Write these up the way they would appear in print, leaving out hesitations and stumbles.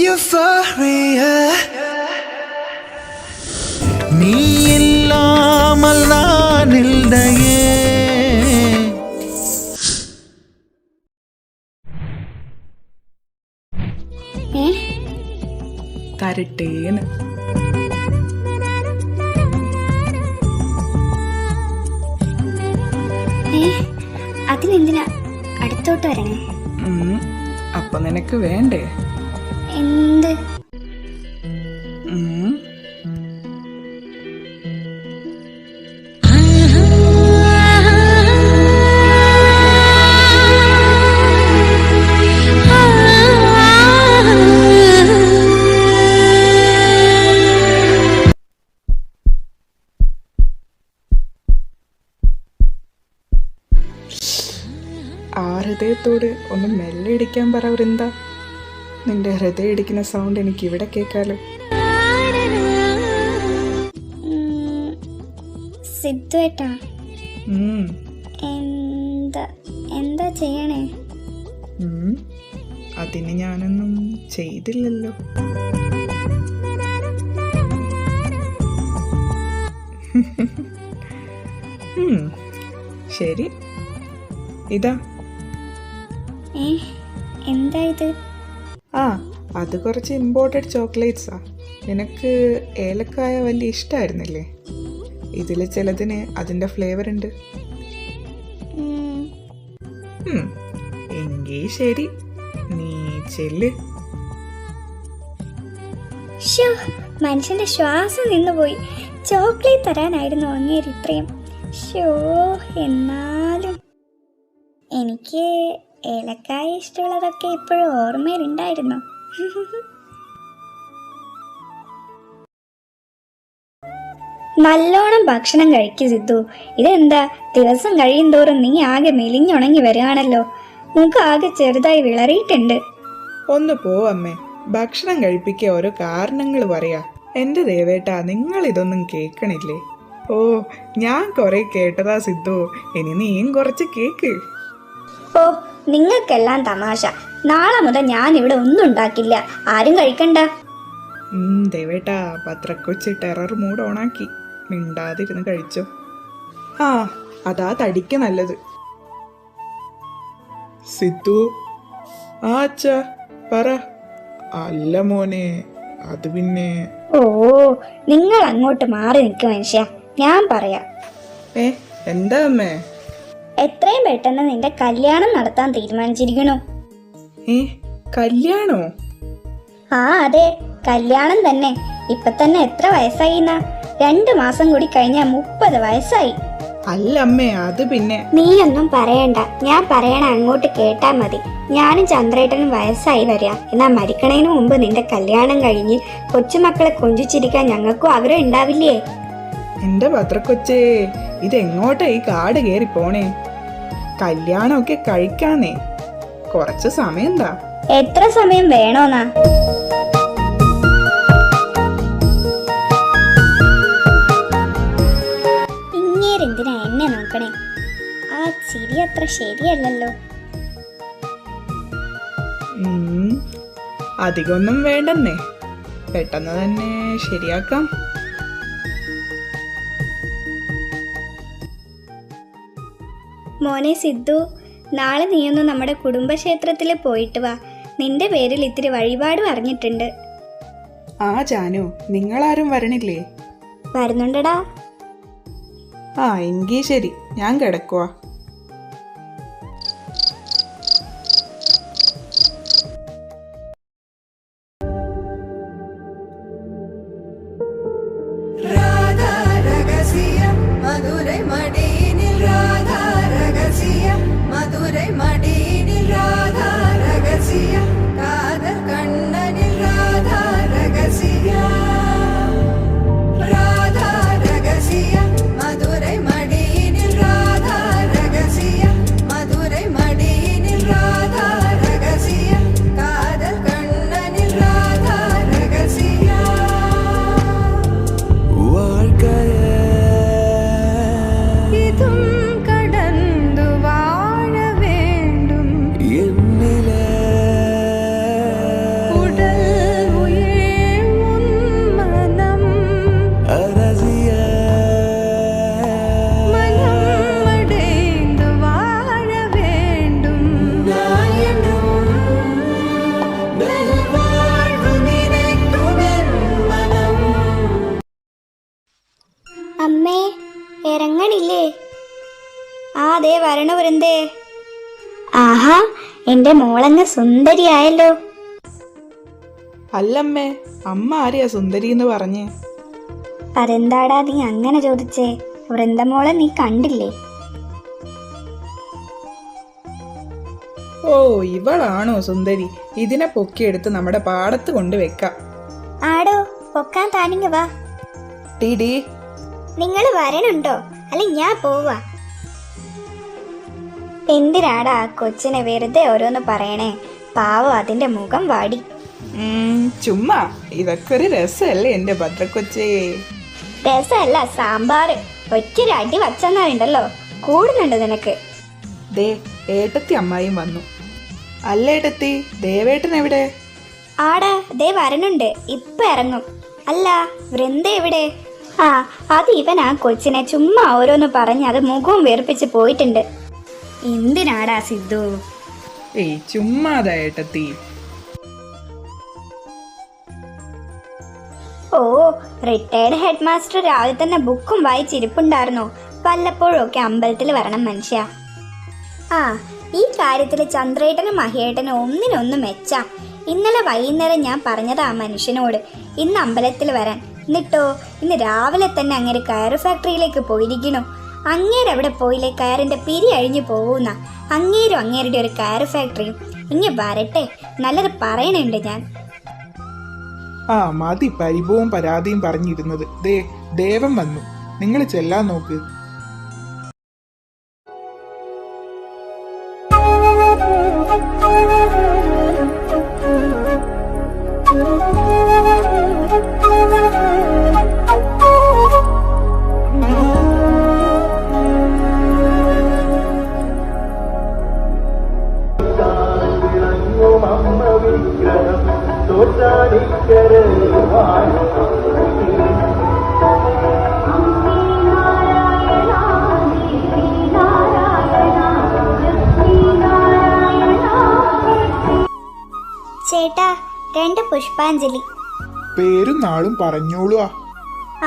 Euphoria. நீ இல்லாமல் நான் இல்லையே. തരട്ടേന്ന് അതിനെന്തിനാ അടുത്തോട്ട് വരണേ? അപ്പൊ നിനക്ക് വേണ്ടേ? എന്ത്? ആ ഹൃദയത്തോട് ഒന്ന് മെല്ലെ ഇടിക്കാൻ പറ വൃന്ദ. നിന്റെ ഹൃദയം ഇടിക്കുന്ന സൗണ്ട് എനിക്ക് ഇവിടെ കേൾക്കാലോ. സിദ്ധുവേട്ടാ, എന്താ ചെയ്യണേ? അതിന് ഞാനൊന്നും ചെയ്തില്ലല്ലോ. ശരി, ഇതാ. എന്താ ഇത്? അത് കുറച്ച് ഇമ്പോർട്ടഡ് ചോക്ലേറ്റ്സാ. നിനക്ക് ഏലക്കായ വലിയ ഇഷ്ടമായിരുന്നില്ലേ? ഇതിൽ ചിലതിന് അതിൻ്റെ ഫ്ലേവർ ഉണ്ട്. എങ്കിൽ ശരി, നീ ചെല്ല്. മനുഷ്യന്റെ ശ്വാസം നിന്നുപോയി. ചോക്ലേറ്റ് തരാനായിരുന്നു അങ്ങേര് ഇത്രയും. എന്നാലും എനിക്ക് ഏലക്കായ ഇഷ്ടമുള്ളതൊക്കെ ഇപ്പോഴും ഓർമ്മയിലുണ്ടായിരുന്നു. നല്ലോണം ഭക്ഷണം കഴിക്കു സിദ്ധു. ഇതെന്താ, ദിവസം കഴിയും തോറും നീ ആകെ മെലിഞ്ഞുണങ്ങി വരികയാണല്ലോ. മുഖം ആകെ ചെറുതായി വിളറിയിട്ടുണ്ട്. ഒന്ന് പോവമ്മേ, ഭക്ഷണം കഴിപ്പിക്കുക ഓരോ കാരണങ്ങൾ പറയാ. എന്റെ ദേവേട്ടാ, നിങ്ങൾ ഇതൊന്നും കേൾക്കണില്ലേ? ഓ, ഞാൻ കൊറേ കേട്ടതാ സിദ്ധു, ഇനി നീയും കുറച്ച് കേക്ക്. ഓ, നിങ്ങൾക്കെല്ലാം തമാശ. നാളെ മുതൽ ഞാൻ ഇവിടെ ഒന്നും ഉണ്ടാക്കില്ല, ആരും കഴിക്കണ്ട. ദേവേട്ടാ, പത്രക്കൊച്ച് ടെറർ മൂഡ് ഓണാക്കി. മിണ്ടാതിരുന്ന് കഴിച്ചോ. അതാ തടിക്ക് നല്ലത്. സിദ്ധു, അച്ഛാ പറ. അല്ല മോനെ, അത് പിന്നെ. ഓ, നിങ്ങൾ അങ്ങോട്ട് മാറി നിൽക്ക് മനുഷ്യ, ഞാൻ പറയാം. എന്താ അമ്മേ? എത്രയും പെട്ടെന്ന് നിന്റെ കല്യാണം നടത്താൻ തീരുമാനിച്ചിരിക്കണു. കല്യാണോ? അതെ, കല്യാണം തന്നെ. ഇപ്പൊ തന്നെ എത്ര വയസ്സായി? 2 മാസം കൂടി കഴിഞ്ഞാ 30 വയസ്സായി. അല്ല അമ്മേ, അത് പിന്നെ. നീയൊന്നും പറയണ്ട, ഞാൻ പറയണ അങ്ങോട്ട് കേട്ടാ മതി. ഞാനും ചന്ദ്രേട്ടനും വയസ്സായി വരിക. എന്നാ മരിക്കണതിന് മുമ്പ് നിന്റെ കല്യാണം കഴിഞ്ഞ് കൊച്ചുമക്കളെ കൊഞ്ചിച്ചിരിക്കാൻ ഞങ്ങൾക്കും ആഗ്രഹം ഉണ്ടാവില്ലേ? എന്റെ പത്രക്കൊച്ചേ, ഇതെങ്ങോട്ടാ ഈ കാട് കയറി പോണേ? കല്യാണമൊക്കെ കഴിക്കാന്നേ, കുറച്ച് സമയം എന്താ? എത്ര സമയം വേണോന്നാ? ഇങ്ങേരെന്തിനാ എന്നെ നോക്കണേ? ആ ചിരി അത്ര ശരിയല്ലല്ലോ. അധികമൊന്നും വേണ്ടെന്നേ, പെട്ടെന്ന് തന്നെ ശരിയാക്കാം. മോനെ സിദ്ധു, നാളെ നീയൊന്ന് നമ്മുടെ കുടുംബക്ഷേത്രത്തിൽ പോയിട്ട് വാ. നിന്റെ പേരിൽ ഇത്തിരി വഴിപാട് പറഞ്ഞിട്ടുണ്ട്. ജാനു, നിങ്ങളാരും വരണില്ലേ? വരുന്നുണ്ടടാ. എങ്കിൽ ശരി, ഞാൻ കിടക്കുവാ. രാധാ രഹസ്യ മധുരൈ മടിയിൽ രാധാ വരണു വൃന്ദേ. ആഹാ, എന്റെ മോളങ്ങ് സുന്ദരിയായല്ലോ. അല്ലമ്മേ, അമ്മ ആരെയാ സുന്ദരി എന്ന് പറഞ്ഞ്? അതെന്താടാ നീ അങ്ങനെ ചോദിച്ചേ? വൃന്ദമോളെ നീ കണ്ടില്ലേ? ഓ, ഇവളാണോ സുന്ദരി? ഇതിനെ പൊക്കിയെടുത്ത് നമ്മുടെ പാടത്ത് കൊണ്ട് വെക്കാം. ആടോ, പൊക്കാൻ താനിങ് വാ. ടീഡി, നിങ്ങൾ വരണുണ്ടോ? അല്ല ഞാൻ പോവാ. എന്തിനാടാ ആ കൊച്ചിനെ വെറുതെ ഓരോന്ന് പറയണേ? പാവം, അതിന്റെ മുഖം വാടി. ചുമ്മാ, ഇതൊക്കെ ഒരു രസമല്ലേ എന്റെ ഭദ്രക്കൊച്ചേ? രസമല്ല, സാമ്പാറ്. ഒറ്റൊരു അടി വച്ചെന്നാലുണ്ടല്ലോ, കൂടുന്നുണ്ട് നിനക്ക്. ദേ, ഏട്ടത്തി അമ്മായിയും വന്നു. അല്ല ഏട്ടത്തി, ദേവേട്ടൻ എവിടെ? ആടാ, ദേ വരണുണ്ട്, ഇപ്പൊ ഇറങ്ങും. അല്ല, വൃന്ദ എവിടെ? ആ, അത് ഇവൻ ആ കൊച്ചിനെ ചുമ്മാ ഓരോന്ന് പറഞ്ഞ് അത് മുഖവും വേർപ്പിച്ച് പോയിട്ടുണ്ട്. എന്തിനാടാ സിദ്ധു? ഏയ് ചുമ്മാതാ ഏട്ടത്തി. ഓ, റിട്ടയർഡ് ഹെഡ് മാസ്റ്റർ രാവിലെ തന്നെ ബുക്കും വായിച്ചിരിപ്പുണ്ടായിരുന്നു. വല്ലപ്പോഴും ഒക്കെ അമ്പലത്തിൽ വരണം മനുഷ്യ. ആ, ഈ കാര്യത്തിൽ ചന്ദ്രേട്ടനും മഹിയേട്ടനും ഒന്നിനൊന്നും മെച്ചാം. ഇന്നലെ വൈകുന്നേരം ഞാൻ പറഞ്ഞതാ ആ മനുഷ്യനോട് ഇന്ന് അമ്പലത്തിൽ വരാൻ. എന്നിട്ടോ ഇന്ന് രാവിലെ തന്നെ അങ്ങേര് കയർ ഫാക്ടറിയിലേക്ക് പോയിരിക്കണു. അങ്ങേരവിടെ പോയില്ലേ കയറിന്റെ പിരി അഴിഞ്ഞു പോവുന്ന. അങ്ങേരും അങ്ങേരുടെ ഒരു കയർ ഫാക്ടറിയും ഇങ്ങനെ വരട്ടെ, നല്ലത് പറയണുണ്ട് ഞാൻ. ആ മതി പരിഭവവും പരാതിയും പറഞ്ഞിരുന്നത്. ദേ, ദേവൻ വന്നു. നിങ്ങൾ ചെല്ലാൻ നോക്ക്. ചേട്ടാ, 2 പുഷ്പാഞ്ജലി. പേരും നാളും പറഞ്ഞോളൂ.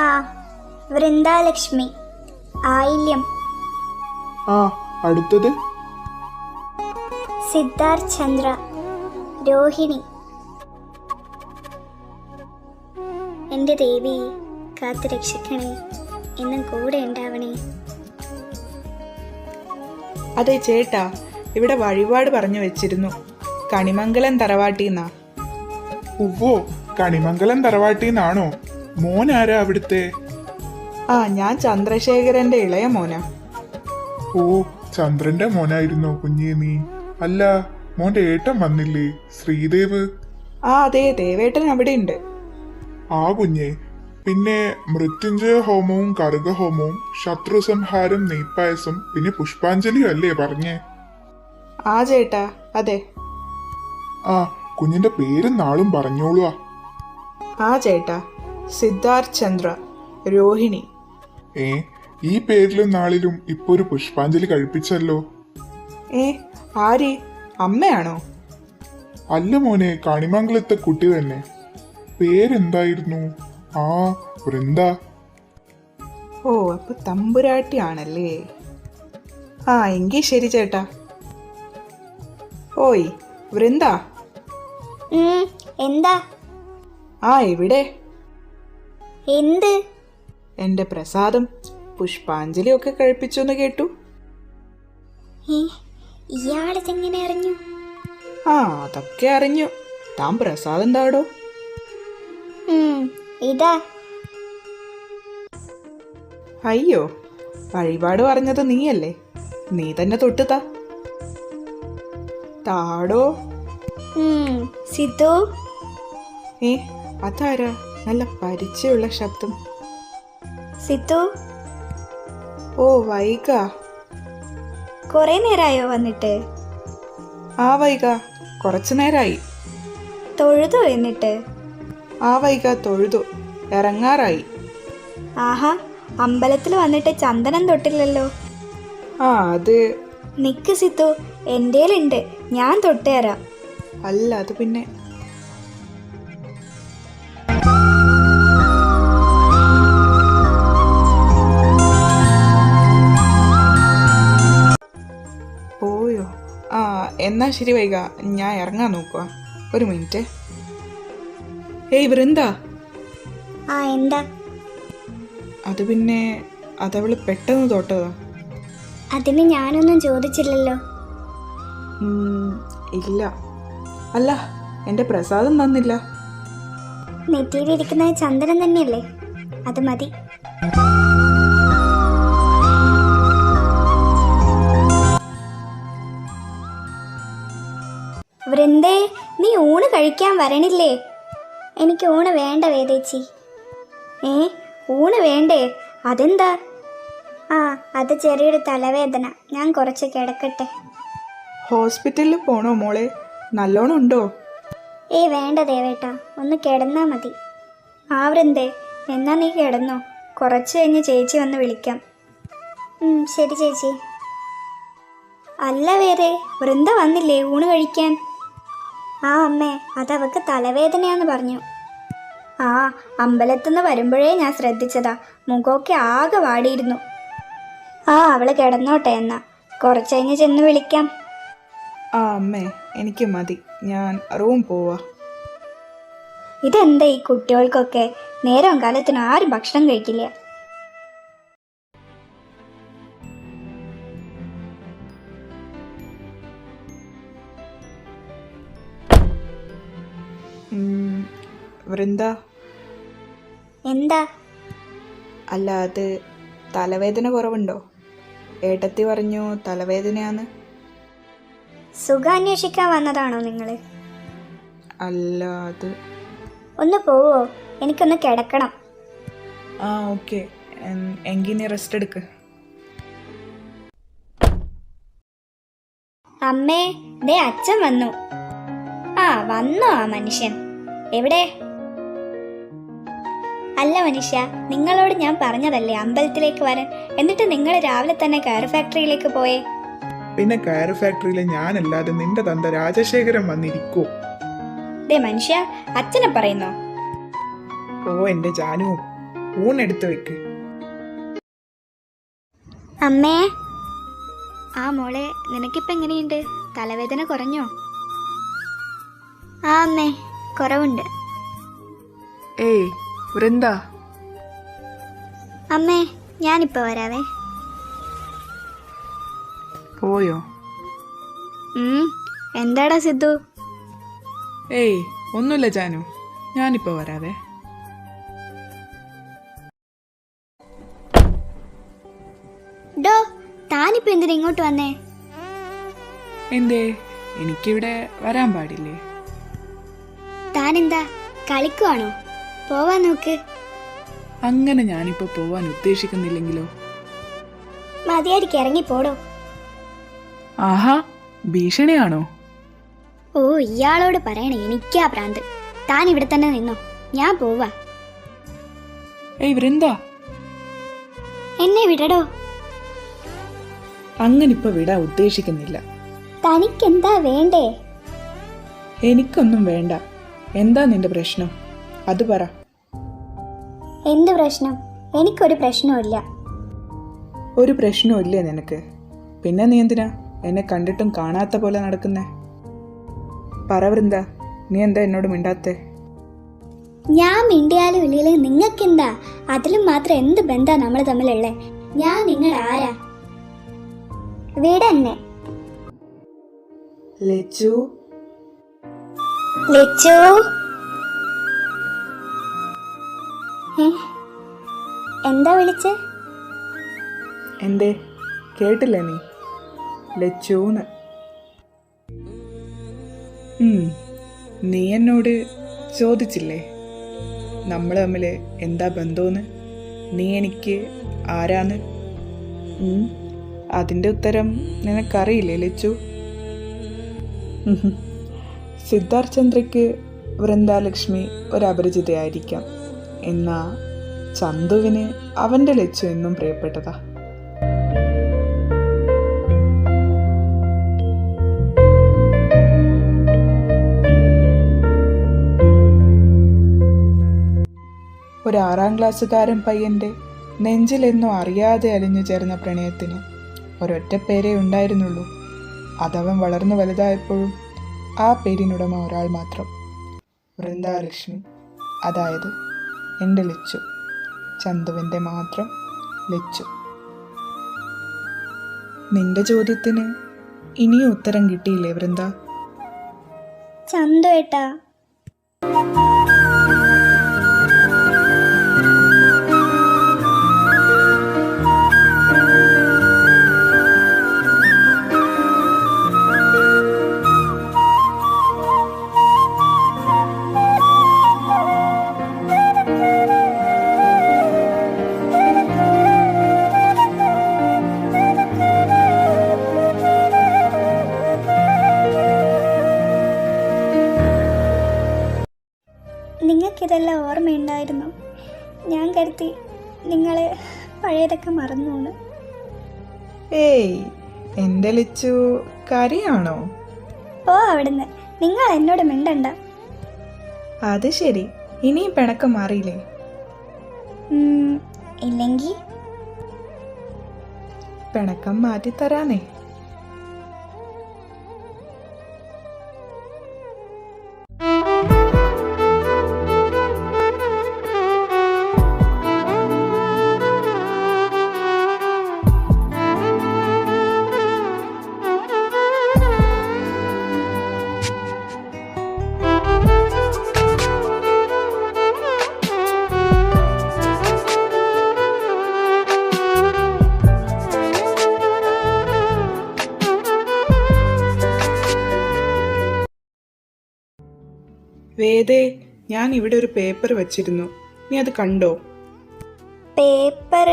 ആ, വൃന്ദാലക്ഷ്മി, ആയില്യം, ആ അടുത്തത് സിദ്ധാർത്ഥ് ചന്ദ്ര, രോഹിണി. എൻ്റെ ദേവി, കാത്തു രക്ഷിക്കണേ, എന്നും കൂടെ ഉണ്ടാവണേ. അതെ ചേട്ടാ, ഇവിടെ വഴിപാട് പറഞ്ഞു വെച്ചിരുന്നു. കണിമംഗലം തറവാട്ടിന്നാ. ഉവ്വോ, കണിമംഗലം തറവാട്ടിന്നാണോ? മോൻ ആരാ അവിടുത്തെ? ആ, ഞാൻ ചന്ദ്രശേഖരന്റെ ഇളയ മോനാ. ഓ, ചന്ദ്രന്റെ മോനായിരുന്നോ കുഞ്ഞേ നീ? അല്ല, മോന്റെ ഏട്ടൻ വന്നില്ലേ, ശ്രീദേവ്? ആ അതെ, ദേവേട്ടൻ അവിടെ ഉണ്ട്. ആ കുഞ്ഞെ, പിന്നെ മൃത്യുഞ്ജയ ഹോമവും കറുകഹോമവും ശത്രുസംഹാരം നെയ്പ്പായസം പിന്നെ പുഷ്പാഞ്ജലിയും അല്ലേ പറഞ്ഞേ? ആ ചേട്ടാ, അതെ. ആ, കുഞ്ഞിന്റെ പേരും നാളും പറഞ്ഞോളൂ. ആ ചേട്ടാ, സിദ്ധാർത്ഥ് ചന്ദ്ര, രോഹിണി. ഏ, ഈ പേരിലും നാളിലും ഇപ്പൊ ഒരു പുഷ്പാഞ്ജലി കഴിപ്പിച്ചല്ലോ. ഏ, ആര്? അമ്മയാണോ? അല്ല മോനെ, കണിമംഗലത്തെ കുട്ടി തന്നെ. പേരെന്തായിരുന്നു? ആ, വൃന്ദ. ഓ, അപ്പൊ തമ്പുരാട്ടിയാണല്ലേ. ആ, എങ്കിൽ ശരി ചേട്ടാ. ഓയ് വൃന്ദ. എന്താ? ആ, എവിടെ? എന്ത്? എന്റെ പ്രസാദം പുഷ്പാഞ്ജലി ഒക്കെ കഴിപ്പിച്ചെന്ന് കേട്ടു. ഇയാളിതെങ്ങനെ അറിഞ്ഞു? ആ, അതൊക്കെ അറിഞ്ഞു. താൻ പ്രസാദം താടോ. ഇതാ. അയ്യോ, വഴിപാട് പറഞ്ഞത് നീയല്ലേ? നീ തന്നെ തൊട്ട് താടോ. സിദ്ധു. ഏ, അതാരാ? നല്ല പരിചയമുള്ള ശബ്ദം. സിദ്ധു. ഓ, വൈക. കൊറേ നേരായോ വന്നിട്ട്? ആ വൈക, കുറച്ചു നേരായി. തൊഴുതോ എന്നിട്ട്? ആ വൈക, തൊഴുതു. ഇറങ്ങാറായി. ആഹാ, അമ്പലത്തിൽ വന്നിട്ട് ചന്ദനം തൊട്ടില്ലല്ലോ. ആ, അത് നിക്ക് സിദ്ധു, എന്തേലുണ്ട്, ഞാൻ തൊട്ടുതരാം. അല്ല, അത് പിന്നെ എന്നാ ശരി വൈക, ഞാൻ ഇറങ്ങാൻ നോക്കുക. ഒരു മിനിറ്റ്. ഏയ് വൃന്ദ. ആ എന്താ? അത് പിന്നെ അതവള് പെട്ടെന്ന് തൊട്ടതാ. അതിന് ഞാനൊന്നും ചോദിച്ചില്ലല്ലോ. ഇല്ല. അല്ല, എൻ്റെ പ്രസാദം തന്നില്ല. നെറ്റിയിലിരിക്കുന്നത് ചന്ദനം തന്നെയല്ലേ, അത് മതി. വൃന്ദേ, നീ ഊണ് കഴിക്കാൻ വരണില്ലേ? എനിക്ക് ഊണ് വേണ്ട വേദേച്ചി. ഊണ് വേണ്ടേ? അതെന്താ? ആ, അത് ചെറിയൊരു തലവേദന, ഞാൻ കുറച്ച് കിടക്കട്ടെ. ഹോസ്പിറ്റലിൽ പോണോ മോളെ? നല്ലോണം ഉണ്ടോ? വേണ്ട ദേവേട്ടാ, ഒന്ന് കിടന്നാ മതി. ആ വൃന്ദേ, എന്നാ നീ കിടന്നോ, കുറച്ച് കഴിഞ്ഞ് ചേച്ചി വന്ന് വിളിക്കാം. ശരി ചേച്ചി. അല്ല വേറെ, വൃന്ദ വന്നില്ലേ ഊണ് കഴിക്കാൻ? ആ അമ്മേ, അതവക്ക് തലവേദനയാന്ന് പറഞ്ഞു. ആ, അമ്പലത്തുനിന്ന് വരുമ്പോഴേ ഞാൻ ശ്രദ്ധിച്ചതാ, മുഖമൊക്കെ ആകെ വാടിയിരുന്നു. ആ, അവള് കിടന്നോട്ടെ, എന്നാ കുറച്ച് കഴിഞ്ഞ് ചെന്ന് വിളിക്കാം. ആ അമ്മേ, എനിക്ക് മതി, ഞാൻ റൂം പോവാ. ഇതെന്താ ഈ കുട്ടികൾക്കൊക്കെ? നേരം കാലത്തിന് ആരും ഭക്ഷണം കഴിക്കില്ല. വൃന്ദ. എന്താ? അല്ല, അത് തലവേദന കുറവുണ്ടോ? ഏട്ടത്തി പറഞ്ഞു തലവേദനയാന്ന്. സുഖം അന്വേഷിക്കാൻ വന്നതാണോ നിങ്ങള്? അല്ല, അത് ഒന്ന് പോവോ? എനിക്കൊന്ന് കിടക്കണം. ആ ഓക്കെ, എങ്കിൽ നീ റെസ്റ്റ് എടുക്ക്. അമ്മേ, ദേ അച്ഛൻ വന്നു. ആ, വന്നോ ആ മനുഷ്യൻ? എവിടെ? അല്ല മനുഷ്യ, നിങ്ങളോട് ഞാൻ പറഞ്ഞതല്ലേ അമ്പലത്തിലേക്ക് വരാൻ, എന്നിട്ട് നിങ്ങൾ രാവിലെ തന്നെ കയർ ഫാക്ടറിയിലേക്ക് പോയേ. പിന്നെ കയർ ഫാക്ടറിയിലെ ഞാനല്ലാതെ നിന്റെ തന്ത രാജശേഖരൻ വന്നിരിക്കോ? ദേ മനുഷ്യ, അച്ഛനെ പറയുന്നോ? ഓ എൻ്റെ ജാനുവും, ഊണെടുത്ത് വെക്ക്. അമ്മേ. ആ മോളെ, നിനക്കിപ്പോൾ എങ്ങനെയുണ്ട്? തലവേദന കുറഞ്ഞോ? ആ അമ്മേ, കുറവുണ്ട്. ഏയ് വൃന്ദ. അമ്മേ, ഞാനിപ്പോൾ വരാവേ. പോയോ? എന്താടാ സിദ്ധു? ഏയ് ഒന്നുമില്ല ജാനു, ഞാനിപ്പോൾ വരാവേ. ഡോ, താനിപ്പോ എന്തിനാ ഇങ്ങോട്ട് വന്നേ? എന്തേ, എനിക്കിവിടെ വരാൻ പാടില്ലേ? താനെന്താ കളിക്കുവാണോ? പോവാൻ നോക്ക്. അങ്ങനെ ഞാനിപ്പോൾ പോവാൻ ഉദ്ദേശിക്കുന്നില്ലെങ്കിലോ? മതിയായിരിക്കും, ഇറങ്ങിപ്പോടോ. ആഹാ, ഭീഷണിയാണോ? ഓ, ഇയാളോട് പറയണേ എനിക്കാ ഭ്രാന്ത്. താൻ ഇവിടെ തന്നെ നിന്നോ, ഞാൻ പോവാ. ഏയ് വൃന്ദ. എന്നെ വിടടോ. അങ്ങനിപ്പോ വിടാൻ ഉദ്ദേശിക്കുന്നില്ല. തനിക്കെന്താ വേണ്ടേ? എനിക്കൊന്നും വേണ്ട. എന്താ നിന്റെ പ്രശ്നം, അത് പറ. എന്ത് പ്രശ്നം? എനിക്കൊരു പ്രശ്നവുമില്ല. ഒരു പ്രശ്നവും ഇല്ലേ നിനക്ക്? പിന്നെ നീ എന്തിനാ എന്നെ കണ്ടിട്ടും കാണാത്ത പോലെ നടക്കുന്നേ? പറ വൃന്ദ, നീ എന്താ എന്നോട് മിണ്ടാത്തേ? ഞാൻ മിണ്ടിയാലും ഇല്ലെങ്കിലും നിങ്ങൾക്കെന്താ? അതിലും മാത്രം എന്ത് ബന്ധാ നമ്മൾ തമ്മിലുള്ളേ? ഞാൻ നിങ്ങൾ ആരാ? വീടെന്നെ. ലച്ചു. ലച്ചു. എന്താ വിളിച്ചേ? എന്തേ, കേട്ടില്ലേ നീ? ലച്ചൂന്ന്. നീ എന്നോട് ചോദിച്ചില്ലേ നമ്മൾ തമ്മിൽ എന്താ ബന്ധമെന്ന്? നീ എനിക്ക് ആരാന്ന്? അതിൻ്റെ ഉത്തരം നിനക്കറിയില്ലേ ലച്ചു? സിദ്ധാർത്ഥ് ചന്ദ്രയ്ക്ക് വൃന്ദാലക്ഷ്മി ഒരപരിചിതയായിരിക്കാം, എന്നാ ചന്തുവിന് അവൻ്റെ ലച്ചു എന്നും പ്രിയപ്പെട്ടതാ. ഒരു 6ാം ക്ലാസ്സുകാരൻ പയ്യൻ്റെ നെഞ്ചിലെന്നോ അറിയാതെ അലിഞ്ഞു ചേർന്ന പ്രണയത്തിന് ഒരൊറ്റ പേരേ ഉണ്ടായിരുന്നുള്ളൂ, അതവൻ വളർന്നു വലുതായപ്പോഴും ആ പേരിനുടമ ഒരാൾ മാത്രം, വൃന്ദാലക്ഷ്മി. അതായത് എൻ്റെ ലച്ചു, ചന്തുവിൻ്റെ മാത്രം ലച്ചു. നിന്റെ ചോദ്യത്തിന് ഇനിയും ഉത്തരം കിട്ടിയില്ലേ വൃന്ദ? ചന്തു ഏട്ടാ, നിങ്ങൾക്കിതെല്ലാം ഓർമ്മയുണ്ടായിരുന്നു. ഞാൻ കരുതി നിങ്ങൾ പഴയതൊക്കെ മറന്നു. ഏയ്, എൻ്റെ ലച്ചു കരയാണോ? ഓ അവിടുന്ന്, നിങ്ങൾ എന്നോട് മിണ്ടണ്ട. അത് ശരി, ഇനിയും പിണക്കം മാറിയില്ലേ? ഇല്ലെങ്കിൽ പിണക്കം മാറ്റിത്തരാനേ. വേദേ, ഞാൻ ഇവിടെ ഒരു പേപ്പർ വച്ചിരുന്നു, നീ അത് കണ്ടോ? പേപ്പർ?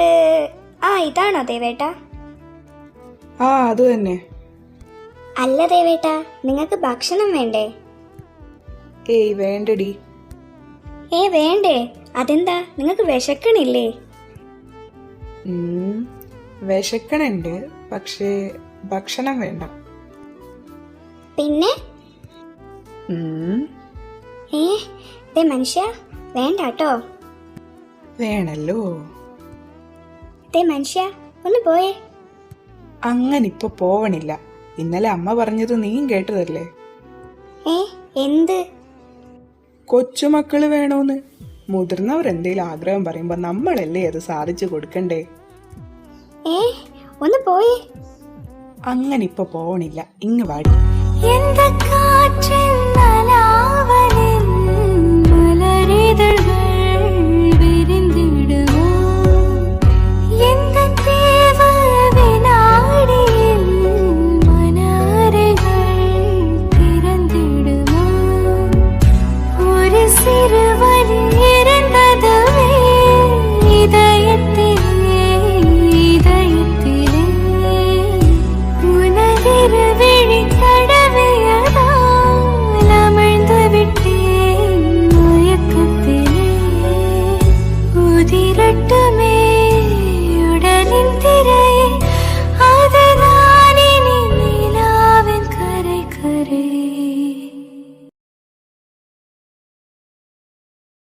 ആ, ഇതാണോ ദേവേട്ടാ? ആ, അത് തന്നെ. അല്ല ദേവേട്ടാ, നിങ്ങൾക്ക് ഭക്ഷണം വേണ്ടേ? ഏയ് വേണ്ടടി. വേണ്ടേ? അതെന്താ, നിങ്ങൾക്ക് വിശക്കണില്ലേ? വിശക്കണുണ്ട്, പക്ഷേ ഭക്ഷണം വേണ്ട. പിന്നെ മനുഷ്യ വേണ്ട കേട്ടോ. വേണല്ലോ. മനുഷ്യ ഒന്ന് പോയേ. അങ്ങനിപ്പോ പോവണില്ല. ഇന്നലെ അമ്മ പറഞ്ഞത് നീയും കേട്ടതല്ലേ? എന്ത്? കൊച്ചുമക്കള് വേണോന്ന്. മുതിർന്നവർ എന്തെങ്കിലും ആഗ്രഹം പറയുമ്പോ നമ്മളല്ലേ അത് സാധിച്ചു കൊടുക്കണ്ടേ? ഒന്ന് പോയേ. അങ്ങനിപ്പോ പോവണില്ല, ഇങ്ങ് വാടി. എന്താ കാറ്റ്